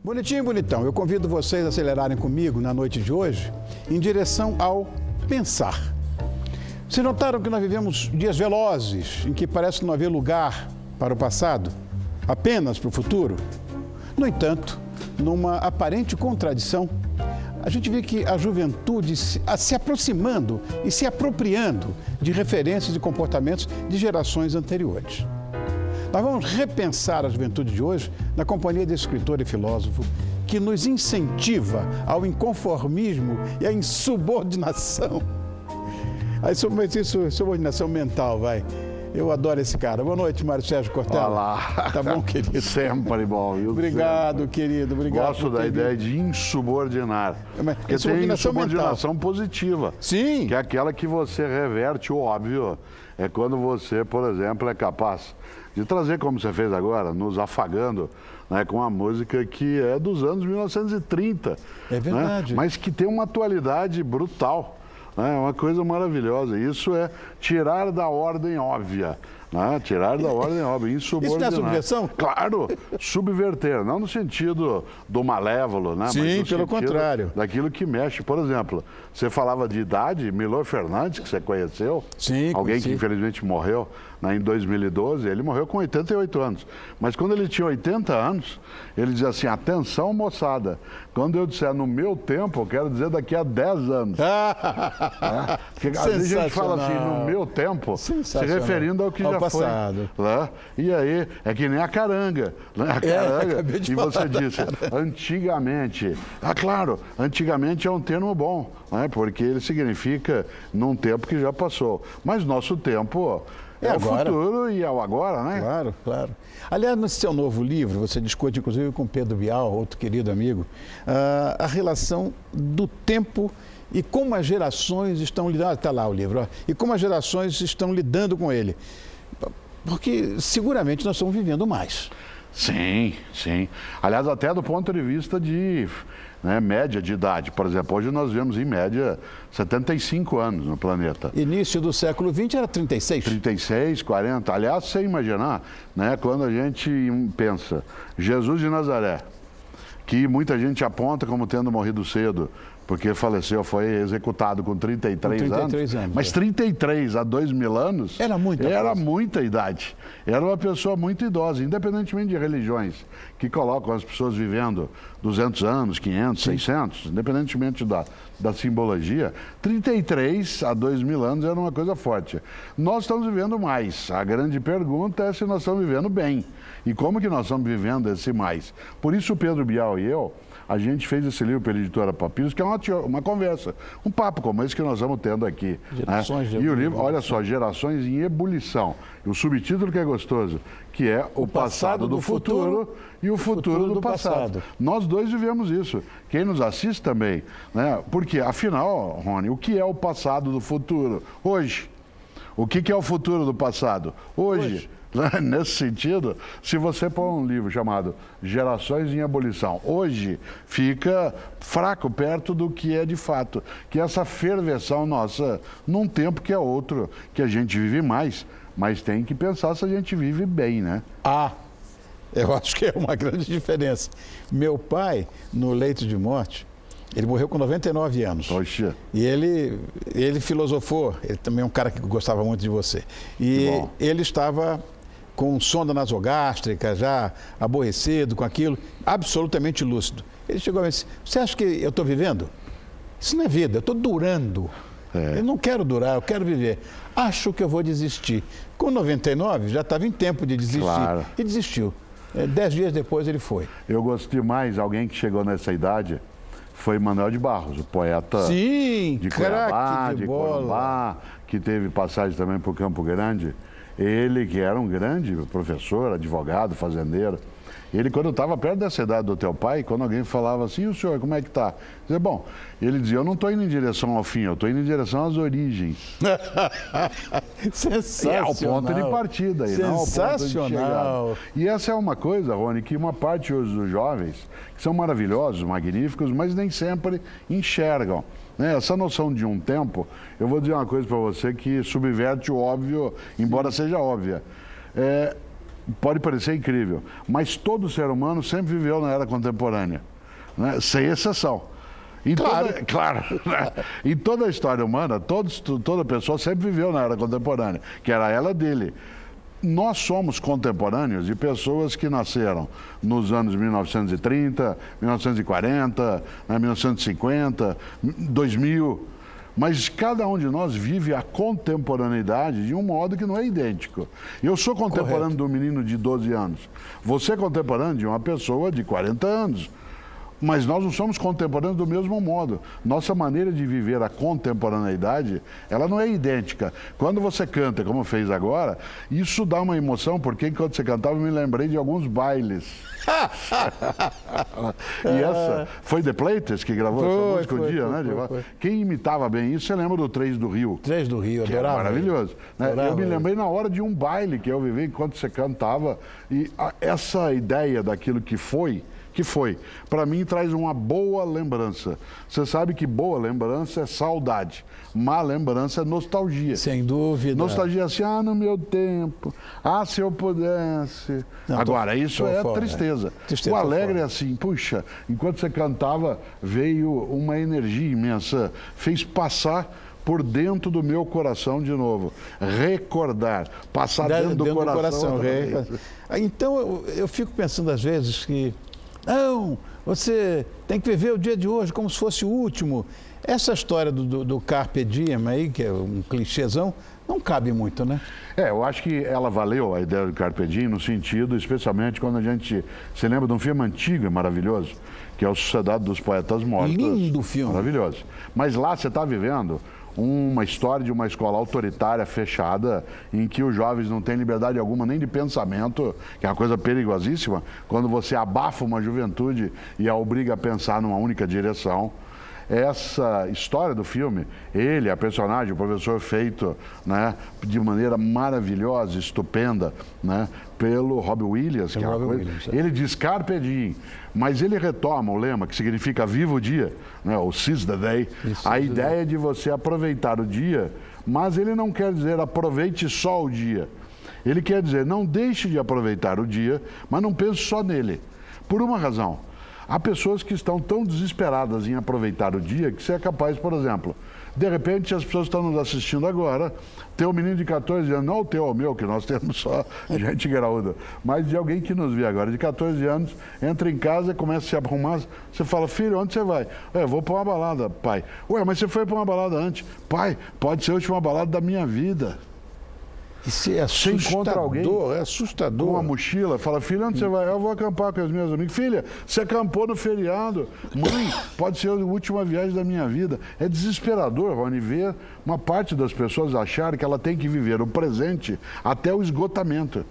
Bonitinho e bonitão, eu convido vocês a acelerarem comigo na noite de hoje em direção ao pensar. Vocês notaram que nós vivemos dias velozes, em que parece não haver lugar para o passado, apenas para o futuro? No entanto, numa aparente contradição, a gente vê que a juventude se aproximando e se apropriando de referências e comportamentos de gerações anteriores. Nós vamos repensar a juventude de hoje na companhia desse escritor e filósofo que nos incentiva ao inconformismo e à insubordinação. A subordinação mental, vai. Eu adoro esse cara. Boa noite, Mário Sérgio Cortella. Olá. Tá bom, querido? Sempre bom. Obrigado, querido. Obrigado. Gosto da ideia de insubordinar. Porque tem insubordinação positiva. Sim. Que é aquela que você reverte o óbvio. É quando você, por exemplo, é capaz de trazer, como você fez agora, nos afagando, né, com uma música que é dos anos 1930. É verdade. Né, mas que tem uma atualidade brutal. É uma coisa maravilhosa. Isso é tirar da ordem óbvia. Né? Tirar da ordem óbvia, insubordinar. Isso não é subversão? Claro, subverter, não no sentido do malévolo, né? Sim, mas no pelo contrário. Daquilo que mexe. Por exemplo, você falava de idade, Milor Fernandes, que você conheceu. Sim, alguém conheci. que infelizmente morreu, né, em 2012, ele morreu com 88 anos. Mas quando ele tinha 80 anos, ele dizia assim, atenção moçada, quando eu disser no meu tempo, eu quero dizer daqui a 10 anos. Porque às vezes a gente fala assim, no meu tempo, se referindo ao que já passado. foi. Né? E aí, é que nem a caranga. Né? A caranga, e você disse, antigamente. Ah, claro, antigamente é um termo bom, né? Porque ele significa num tempo que já passou. Mas nosso tempo é o futuro e é o agora, né? Claro, claro. Aliás, no seu novo livro, você discute, inclusive, com Pedro Bial, outro querido amigo, a relação do tempo e como as gerações estão lidando. Está lá o livro, ó, e como as gerações estão lidando com ele. Porque seguramente nós estamos vivendo mais. Sim, sim. Aliás, até do ponto de vista de média de idade. Por exemplo, hoje nós vemos em média 75 anos no planeta. Início do século XX era 36. 36, 40. Aliás, sem imaginar, né, quando a gente pensa, Jesus de Nazaré, que muita gente aponta como tendo morrido cedo, porque faleceu, foi executado com 33 anos. Mas 33 a 2000 anos era muita idade. Era uma pessoa muito idosa, independentemente de religiões, que colocam as pessoas vivendo 200 anos, 500, sim, 600, independentemente da simbologia. 33 a 2000 anos era uma coisa forte. Nós estamos vivendo mais. A grande pergunta é se nós estamos vivendo bem. E como que nós estamos vivendo esse mais? Por isso o Pedro Bial e eu, a gente fez esse livro pela editora Papiros, que é uma conversa, um papo como esse que nós estamos tendo aqui. Gerações, né? E o livro, olha só, Gerações em Ebulição. E o subtítulo que é gostoso, que é O Passado do Futuro e o Futuro do Passado. Nós dois vivemos isso. Quem nos assiste também. Né? Porque, afinal, Rony, o que é o passado do futuro? Hoje. O que é o futuro do passado? Hoje. Nesse sentido, se você pôr um livro chamado Gerações em Ebulição, hoje fica fraco perto do que é de fato, que é essa ferveção nossa num tempo que é outro, que a gente vive mais, mas tem que pensar se a gente vive bem, né? Eu acho que é uma grande diferença. Meu pai, no leito de morte, ele morreu com 99 anos. Poxa. E ele filosofou, ele também é um cara que gostava muito de você. E ele estava com sonda nasogástrica, já aborrecido com aquilo, absolutamente lúcido. Ele chegou e disse, você acha que eu estou vivendo? Isso não é vida, eu estou durando. Eu não quero durar, eu quero viver. Acho que eu vou desistir. Com 99, já estava em tempo de desistir. Claro. E desistiu. 10 dias depois ele foi. Eu gosto demais, alguém que chegou nessa idade, foi Manuel de Barros, o poeta de Cuiabá, de Corumbá, que teve passagem também por Campo Grande. Ele, que era um grande professor, advogado, fazendeiro, ele, quando estava perto dessa idade do teu pai, quando alguém falava assim, e o senhor, como é que está? Dizia, bom, ele dizia, eu não estou indo em direção ao fim, eu estou indo em direção às origens. Sensacional. É ao ponto de partida, e não ao ponto de chegada. E essa é uma coisa, Rony, que uma parte hoje dos jovens, que são maravilhosos, magníficos, mas nem sempre enxergam. Essa noção de um tempo, eu vou dizer uma coisa para você que subverte o óbvio, embora seja óbvia. pode parecer incrível, mas todo ser humano sempre viveu na era contemporânea, né? Sem exceção. Claro. Né? Em toda a história humana, toda pessoa sempre viveu na era contemporânea, que era a era dele. Nós somos contemporâneos de pessoas que nasceram nos anos 1930, 1940, 1950, 2000, mas cada um de nós vive a contemporaneidade de um modo que não é idêntico. Eu sou contemporâneo de um menino de 12 anos, você é contemporâneo de uma pessoa de 40 anos. Mas nós não somos contemporâneos do mesmo modo. Nossa maneira de viver a contemporaneidade, ela não é idêntica. Quando você canta, como fez agora, isso dá uma emoção, porque enquanto você cantava, eu me lembrei de alguns bailes. E essa foi The Platers que gravou essa música um dia, né? Foi. Quem imitava bem isso, você lembra do Três do Rio? Três do Rio, adorava. Maravilhoso. Né? Eu me lembrei na hora de um baile que eu vivi enquanto você cantava. E essa ideia daquilo que foi, para mim traz uma boa lembrança. Você sabe que boa lembrança é saudade, má lembrança é nostalgia. Sem dúvida. Nostalgia assim, no meu tempo, se eu pudesse. Não, agora, isso é fora, tristeza. O alegre é assim, puxa, enquanto você cantava, veio uma energia imensa, fez passar por dentro do meu coração de novo. Recordar, passar dentro do coração. Então, eu fico pensando às vezes que não, você tem que viver o dia de hoje como se fosse o último. Essa história do Carpe Diem aí, que é um clichêzão, não cabe muito, né? Eu acho que ela valeu, a ideia do Carpe Diem, no sentido, especialmente quando a gente se lembra de um filme antigo e maravilhoso, que é o Sociedade dos Poetas Mortos. Lindo filme. Maravilhoso. Mas lá você está vivendo uma história de uma escola autoritária, fechada, em que os jovens não têm liberdade alguma nem de pensamento, que é uma coisa perigosíssima, quando você abafa uma juventude e a obriga a pensar numa única direção. Essa história do filme, a personagem, o professor feito, né, de maneira maravilhosa, estupenda, né, pelo Robbie Williams, que é uma coisa, ele diz Carpe Diem, mas ele retoma o lema, que significa viva o dia, né, o seize the day, a ideia de você aproveitar o dia, mas ele não quer dizer aproveite só o dia. Ele quer dizer, não deixe de aproveitar o dia, mas não pense só nele. Por uma razão. Há pessoas que estão tão desesperadas em aproveitar o dia que você é capaz, por exemplo, de repente as pessoas estão nos assistindo agora, tem um menino de 14 anos, não o teu ou o meu, que nós temos só gente graúda, mas de alguém que nos vê agora, de 14 anos, entra em casa, começa a se arrumar, você fala, filho, onde você vai? Vou para uma balada, pai. Mas você foi para uma balada antes. Pai, pode ser a última balada da minha vida. Isso é assustador, você encontra alguém é assustador. Com uma mochila, fala, filha, onde você vai? Eu vou acampar com os meus amigos. Filha, você acampou no feriado. Mãe, pode ser a última viagem da minha vida. É desesperador, Rony, ver uma parte das pessoas achar que ela tem que viver o presente até o esgotamento,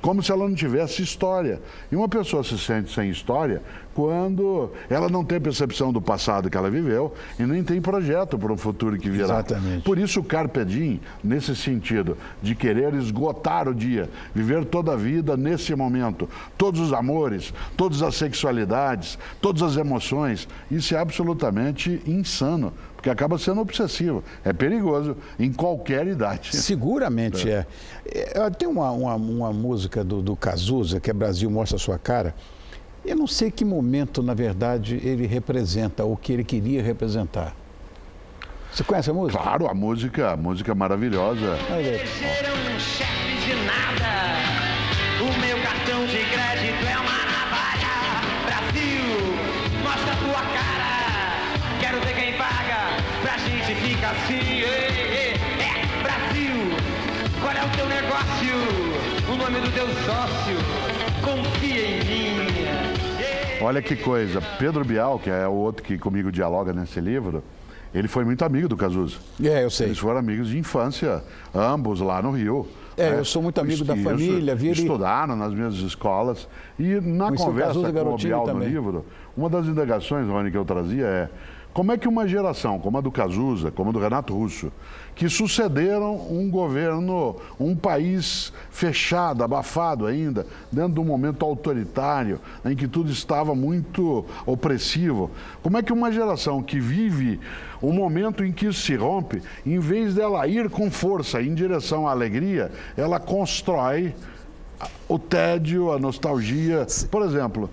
como se ela não tivesse história. E uma pessoa se sente sem história quando ela não tem percepção do passado que ela viveu e nem tem projeto para um futuro que virá. Exatamente. Por isso o Carpe Diem, nesse sentido, de querer esgotar o dia, viver toda a vida nesse momento, todos os amores, todas as sexualidades, todas as emoções, isso é absolutamente insano. Porque acaba sendo obsessivo. É perigoso em qualquer idade. Seguramente é. Tem uma música do Cazuza, que é Brasil Mostra a Sua Cara. Eu não sei que momento, na verdade, ele representa, ou que ele queria representar. Você conhece a música? Claro, a música maravilhosa. Serão chefes de nada. O meu cartão de crédito é uma navalha. Brasil, mostra a tua cara. Quero ver quem paga. Pra gente fica assim. Brasil, qual é o teu negócio? O nome do teu sócio. Confia em mim. Olha que coisa. Pedro Bial, que é o outro que comigo dialoga nesse livro, ele foi muito amigo do Cazuza. Eu sei. Eles foram amigos de infância, ambos lá no Rio. Eu sou muito amigo da família. Estudaram nas mesmas escolas. E na conversa com o Bial no livro, uma das indagações, Rony, que eu trazia é: como é que uma geração como a do Cazuza, como a do Renato Russo, que sucederam um governo, um país fechado, abafado ainda, dentro de um momento autoritário, em que tudo estava muito opressivo, como é que uma geração que vive um momento em que isso se rompe, em vez dela ir com força em direção à alegria, ela constrói o tédio, a nostalgia. Por exemplo,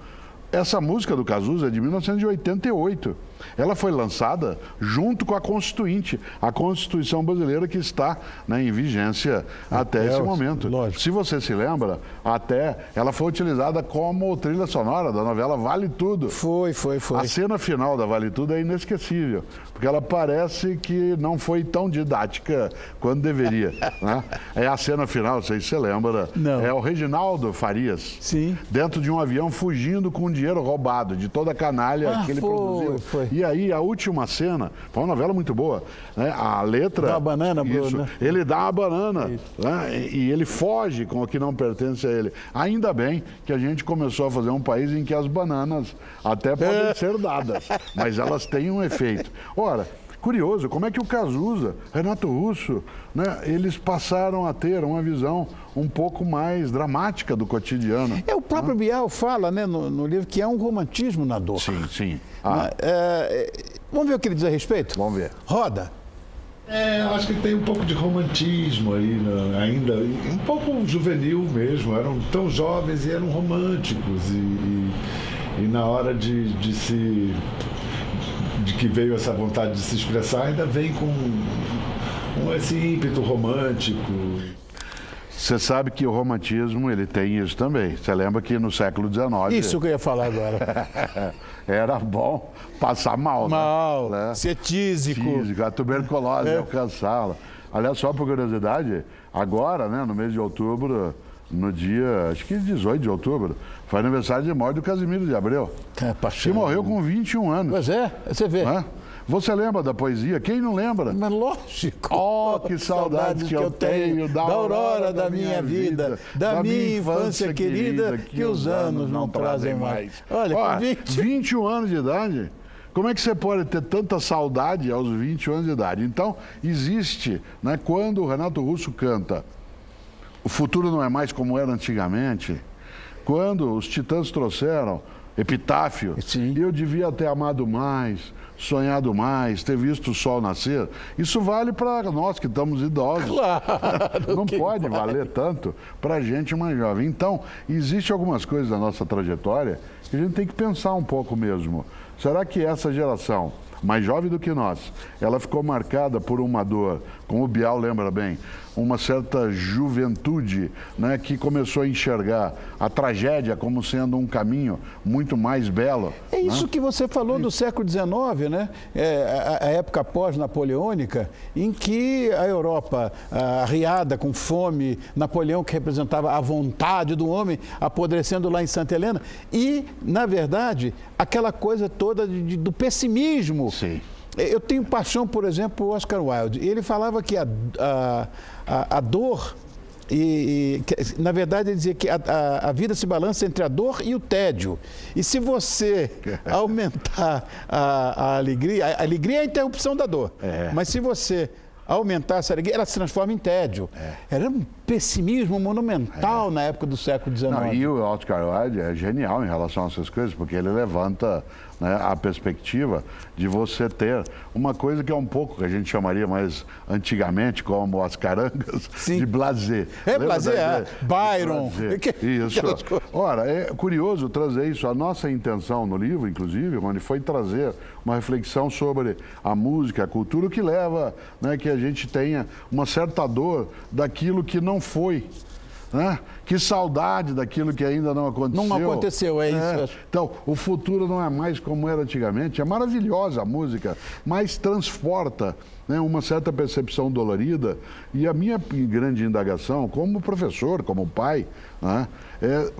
essa música do Cazuza é de 1988. Ela foi lançada junto com a Constituinte, a Constituição brasileira que está, né, em vigência até esse momento. Lógico. Se você se lembra, até ela foi utilizada como trilha sonora da novela Vale Tudo. Foi. A cena final da Vale Tudo é inesquecível, porque ela parece que não foi tão didática quanto deveria. Né? É a cena final, não sei se você lembra, Não. é o Reginaldo Farias, Sim. dentro de um avião fugindo com dinheiro roubado, de toda a canalha que ele produziu. Foi. E aí, a última cena, foi uma novela muito boa, né? A letra... Dá uma banana, isso, Bruno, né? Ele dá uma banana, né? E ele foge com o que não pertence a ele. Ainda bem que a gente começou a fazer um país em que as bananas até podem ser dadas, mas elas têm um efeito. Ora, curioso, como é que o Cazuza, Renato Russo, né, eles passaram a ter uma visão um pouco mais dramática do cotidiano. O próprio Bial fala, né, no livro que há um romantismo na dor. Sim. Vamos ver o que ele diz a respeito? Vamos ver. Roda. Eu acho que tem um pouco de romantismo aí, né? Ainda, um pouco juvenil mesmo. Eram tão jovens e eram românticos. E na hora de que veio essa vontade de se expressar, ainda vem com esse ímpeto romântico. Você sabe que o romantismo, ele tem isso também. Você lembra que no século XIX... Isso que eu ia falar agora. Era bom passar mal, né? Ser tísico. A tuberculose, alcançá-la. Aliás, só por curiosidade, agora, né, no mês de outubro, no dia, acho que 18 de outubro, foi aniversário de morte do Casimiro de Abreu, que morreu com 21 anos. Pois é, você vê. Você lembra da poesia? Quem não lembra? Mas lógico. Oh, que saudades que eu tenho da aurora da minha vida, da minha infância querida, que os anos não trazem mais. Olha, com 21 anos de idade. Como é que você pode ter tanta saudade aos 21 anos de idade? Então, existe, né, quando o Renato Russo canta "O futuro não é mais como era antigamente", quando os Titãs trouxeram Epitáfio, Sim. Eu devia ter amado mais, sonhado mais, ter visto o sol nascer. Isso vale para nós que estamos idosos. Claro, não pode valer tanto para a gente mais jovem. Então, existem algumas coisas da nossa trajetória que a gente tem que pensar um pouco mesmo. Será que essa geração, mais jovem do que nós, ela ficou marcada por uma dor, como o Bial lembra bem, uma certa juventude, né, que começou a enxergar a tragédia como sendo um caminho muito mais belo. É isso, né, que você falou do século XIX, né? A época pós-napoleônica, em que a Europa, arriada com fome, Napoleão que representava a vontade do homem, apodrecendo lá em Santa Helena, e, na verdade, aquela coisa toda do pessimismo. Sim. Eu tenho paixão, por exemplo, por Oscar Wilde. Ele falava que a dor, na verdade, ele dizia que a vida se balança entre a dor e o tédio. E se você aumentar a alegria é a interrupção da dor. Mas se você aumentar essa alegria, ela se transforma em tédio. Era um pessimismo monumental na época do século XIX. Não, e o Oscar Wilde é genial em relação a essas coisas, porque ele levanta, né, a perspectiva de você ter uma coisa que é um pouco, que a gente chamaria mais antigamente, como as carangas, Sim. de blasé. Blasé, Byron. Isso. Ora, é curioso trazer isso. A nossa intenção no livro, inclusive, onde foi trazer uma reflexão sobre a música, a cultura, o que leva, né, que a gente tenha uma certa dor daquilo que não foi. Né? Que saudade daquilo que ainda não aconteceu. Não aconteceu, é isso. Então, o futuro não é mais como era antigamente. É maravilhosa a música, mas transporta, né, uma certa percepção dolorida. E a minha grande indagação, como professor, como pai, né,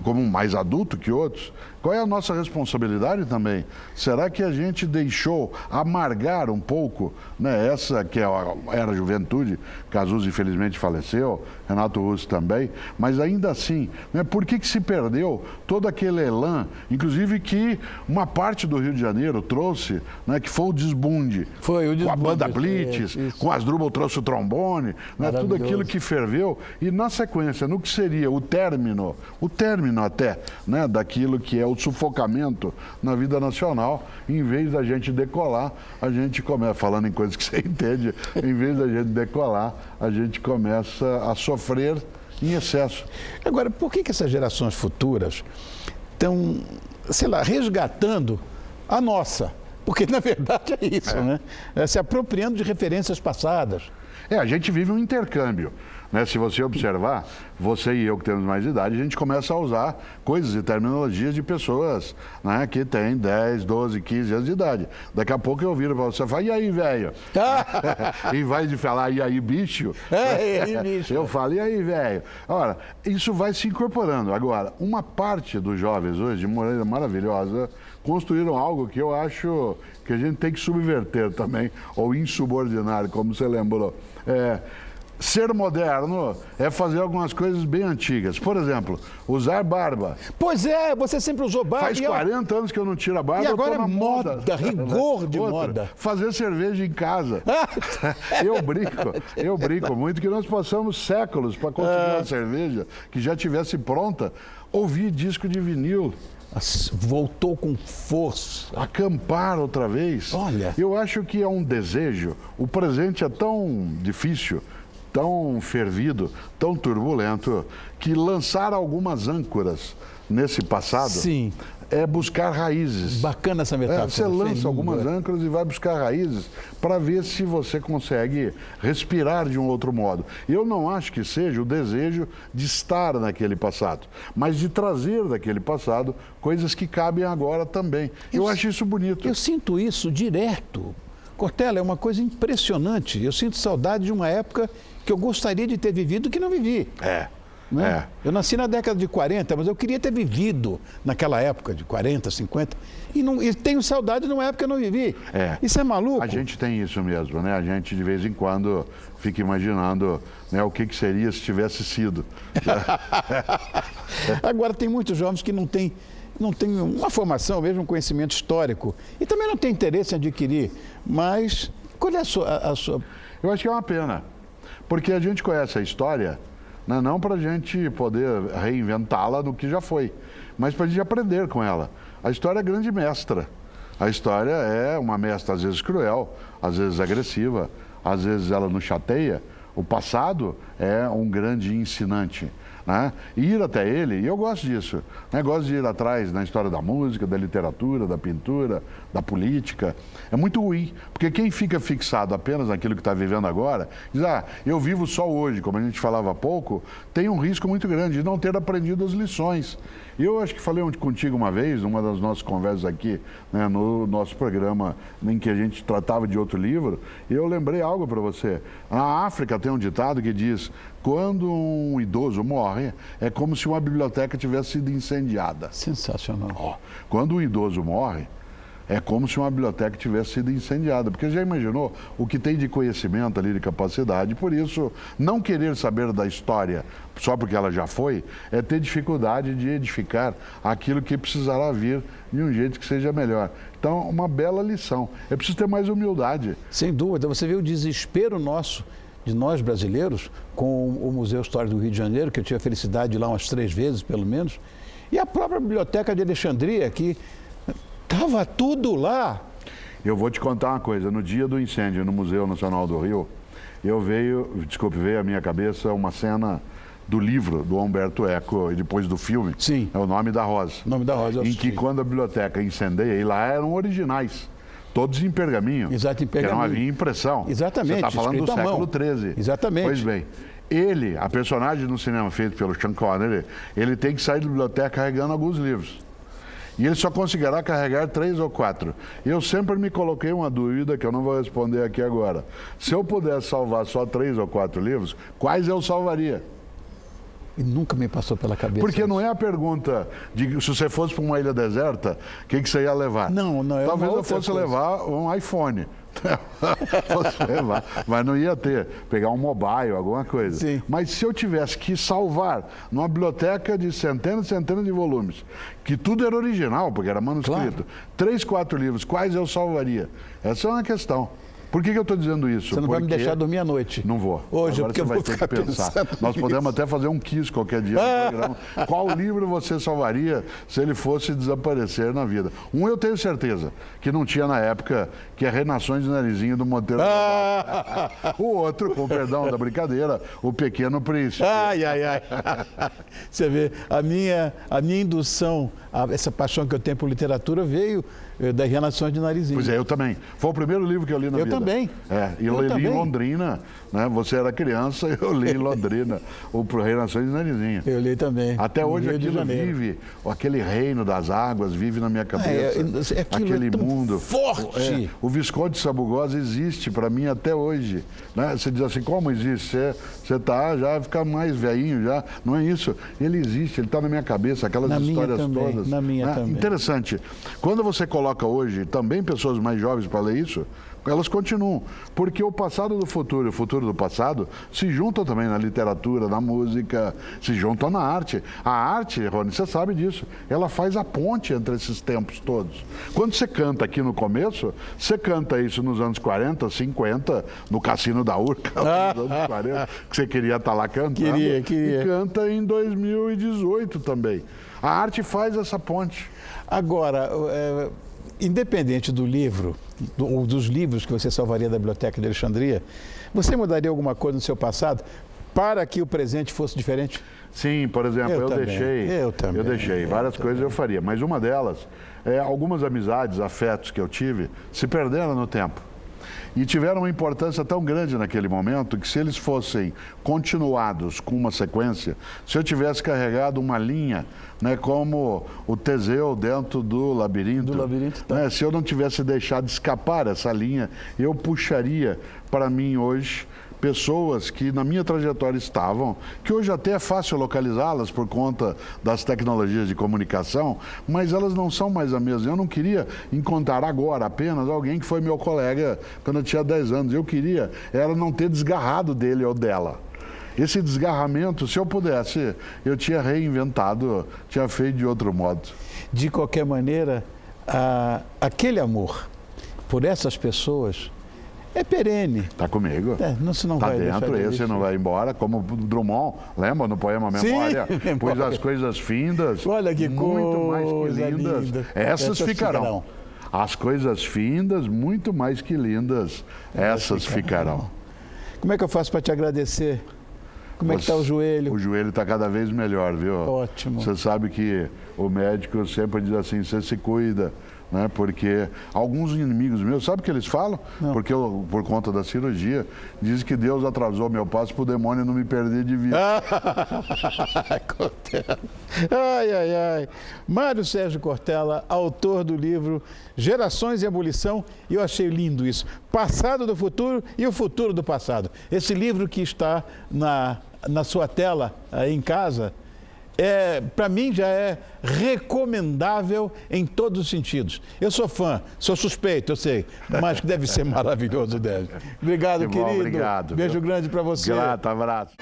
como mais adulto que outros, qual é a nossa responsabilidade também? Será que a gente deixou amargar um pouco, né, essa que era a juventude? Cazuza infelizmente faleceu, Renato Russo também, mas ainda assim, né, por que se perdeu todo aquele elan, inclusive que uma parte do Rio de Janeiro trouxe, né, que foi o desbunde. Foi o desbunde. Com a banda Blitz, com Asdrubal trouxe o trombone, né, tudo aquilo que ferveu. E na sequência, no que seria o término até, né, daquilo que é o sufocamento na vida nacional, em vez da gente decolar, a gente começa, falando em coisas que você entende, em vez da gente decolar, a gente começa a sofrer em excesso. Agora, por que essas gerações futuras estão, sei lá, resgatando a nossa? Porque, na verdade, é isso, né? Se apropriando de referências passadas. A gente vive um intercâmbio, né? Se você observar, você e eu que temos mais idade, a gente começa a usar coisas e terminologias de pessoas, né, que têm 10, 12, 15 anos de idade. Daqui a pouco eu viro para você e falo, e aí, velho? Em vez de falar, e aí, bicho? E aí, bicho? Eu falo, e aí, velho? Ora, isso vai se incorporando. Agora, uma parte dos jovens hoje, de maneira maravilhosa, construíram algo que eu acho que a gente tem que subverter também, ou insubordinar, como você lembrou. Ser moderno é fazer algumas coisas bem antigas. Por exemplo, usar barba. Pois é, você sempre usou barba. Faz 40 anos que eu não tiro a barba. E agora eu tô na moda, rigor de moda. Fazer cerveja em casa. Eu brinco muito que nós passamos séculos para conseguir uma cerveja que já tivesse pronta. Ouvir disco de vinil. Voltou com força. Acampar outra vez. Olha. Eu acho que é um desejo. O presente é tão difícil, tão fervido, tão turbulento, que lançar algumas âncoras nesse passado Sim. é buscar raízes. Bacana essa metáfora. Você lança algumas âncoras e vai buscar raízes para ver se você consegue respirar de um outro modo. Eu não acho que seja o desejo de estar naquele passado, mas de trazer daquele passado coisas que cabem agora também. Eu acho isso bonito. Eu sinto isso direto. Cortella, é uma coisa impressionante. Eu sinto saudade de uma época que eu gostaria de ter vivido que não vivi. Né? Eu nasci na década de 40, mas eu queria ter vivido naquela época de 40, 50. E tenho saudade de uma época que eu não vivi. Isso é maluco? A gente tem isso mesmo, né? A gente, de vez em quando, fica imaginando, né, o que seria se tivesse sido. Agora, tem muitos jovens que não têm uma formação, mesmo um conhecimento histórico. E também não têm interesse em adquirir. Mas qual é a sua... Eu acho que é uma pena. Porque a gente conhece a história, né, não para a gente poder reinventá-la no que já foi, mas para a gente aprender com ela. A história é grande mestra. A história é uma mestra, às vezes cruel, às vezes agressiva, às vezes ela nos chateia. O passado é um grande ensinante. Né? E ir até ele, e eu gosto disso, né? Gosto de ir atrás na história da música, da literatura, da pintura, da política. É muito ruim, porque quem fica fixado apenas naquilo que está vivendo agora, diz, eu vivo só hoje, como a gente falava há pouco, tem um risco muito grande de não ter aprendido as lições. E eu acho que falei contigo uma vez, numa das nossas conversas aqui, né, no nosso programa em que a gente tratava de outro livro, e eu lembrei algo para você. Na África tem um ditado que diz, quando um idoso morre, é como se uma biblioteca tivesse sido incendiada. Sensacional. Quando um idoso morre, é como se uma biblioteca tivesse sido incendiada, porque já imaginou o que tem de conhecimento ali, de capacidade, por isso não querer saber da história só porque ela já foi, é ter dificuldade de edificar aquilo que precisará vir de um jeito que seja melhor. Então, uma bela lição. É preciso ter mais humildade. Sem dúvida, você vê o desespero nosso, de nós brasileiros, com o Museu Histórico do Rio de Janeiro, que eu tive a felicidade de ir lá umas 3 vezes, pelo menos, e a própria Biblioteca de Alexandria, que estava tudo lá. Eu vou te contar uma coisa. No dia do incêndio no Museu Nacional do Rio, veio à minha cabeça uma cena do livro do Humberto Eco e depois do filme. Sim. É O Nome da Rosa. O Nome da Rosa. Em que quando a biblioteca incendeia, e lá eram originais. Todos em pergaminho. Exato, em pergaminho. Que não havia impressão. Exatamente. Você está falando do século XIII. Exatamente. Pois bem, a personagem no cinema feito pelo Sean Connery, ele tem que sair da biblioteca carregando alguns livros. E ele só conseguirá carregar 3 ou 4. Eu sempre me coloquei uma dúvida que eu não vou responder aqui agora. Se eu pudesse salvar só 3 ou 4 livros, quais eu salvaria? E nunca me passou pela cabeça. Porque não é a pergunta de se você fosse para uma ilha deserta, o que você ia levar? Não. Talvez eu fosse levar um iPhone. Fosse levar, mas não ia pegar um mobile, alguma coisa. Sim. Mas se eu tivesse que salvar numa biblioteca de centenas e centenas de volumes, que tudo era original, porque era manuscrito, 3, 4 livros, quais eu salvaria? Essa é uma questão. Por que eu estou dizendo isso? Você não vai me deixar dormir à noite. Não vou. Hoje, agora porque eu você vou vai ter ficar que pensar. pensando Nós podemos nisso. até fazer um quiz qualquer dia no programa. Qual livro você salvaria se ele fosse desaparecer na vida? Um eu tenho certeza, que não tinha na época, que é Renações de Narizinho do Monteiro Lobato. O outro, com perdão da brincadeira, O Pequeno Príncipe. Ai, ai, ai. Você vê, a minha indução, essa paixão que eu tenho por literatura veio das Renações de Narizinho. Pois é, eu também. Foi o primeiro livro que eu li na vida. Eu também. E eu li em Londrina, né? Você era criança, eu li em Londrina, o Renações de Narizinho. Eu li também. Até hoje Rio de aquilo Janeiro. vive, aquele reino das águas vive na minha cabeça. Aquele tão mundo forte. O Visconde Sabugosa existe para mim até hoje. Né? Você diz assim, como existe? Você tá já fica mais velhinho já. Não é isso. Ele existe, ele está na minha cabeça, aquelas Na minha histórias também, todas. na minha né? também. Interessante. Quando você coloca hoje também pessoas mais jovens para ler isso, elas continuam, porque o passado do futuro e o futuro do passado se juntam também na literatura, na música, se juntam na arte. A arte, Rony, você sabe disso, ela faz a ponte entre esses tempos todos. Quando você canta aqui no começo, você canta isso nos anos 40, 50, no Cassino da Urca, nos anos 40, que você queria estar lá cantando. Queria. E canta em 2018 também. A arte faz essa ponte. Agora, independente do livro, ou dos livros que você salvaria da Biblioteca de Alexandria, você mudaria alguma coisa no seu passado para que o presente fosse diferente? Sim, por exemplo, eu deixei. Várias coisas eu faria, mas uma delas é algumas amizades, afetos que eu tive se perderam no tempo. E tiveram uma importância tão grande naquele momento que se eles fossem continuados com uma sequência, se eu tivesse carregado uma linha, né, como o Teseu dentro do labirinto, tá. né, se eu não tivesse deixado escapar essa linha, eu puxaria para mim hoje pessoas que na minha trajetória estavam, que hoje até é fácil localizá-las por conta das tecnologias de comunicação, mas elas não são mais a mesma. Eu não queria encontrar agora apenas alguém que foi meu colega quando eu tinha 10 anos. Eu queria era não ter desgarrado dele ou dela. Esse desgarramento, se eu pudesse, eu tinha reinventado, tinha feito de outro modo. De qualquer maneira, aquele amor por essas pessoas é perene. Está comigo. Você não tá vai dentro, esse não vai embora. Como Drummond, lembra no poema Memória? Sim, pois as coisas findas, olha que muito mais que lindas, linda. essas ficarão. As coisas findas, muito mais que lindas, essas ficarão. Como é que eu faço para te agradecer? Como é que está o joelho? O joelho está cada vez melhor, viu? Ótimo. Você sabe que o médico sempre diz assim, você se cuida. Né? Porque alguns inimigos meus, sabe o que eles falam? Não. Porque eu, por conta da cirurgia, dizem que Deus atrasou meu passo para o demônio não me perder de vista. Cortella. Ai, ai, ai. Mário Sérgio Cortella, autor do livro Gerações e Ebulição, e eu achei lindo isso. Passado do futuro e o futuro do passado. Esse livro que está na sua tela aí em casa, para mim já é recomendável em todos os sentidos. Eu sou fã, sou suspeito, eu sei, mas deve ser maravilhoso, deve. Obrigado, Que bom, querido. obrigado. Beijo grande para você. Grato, abraço.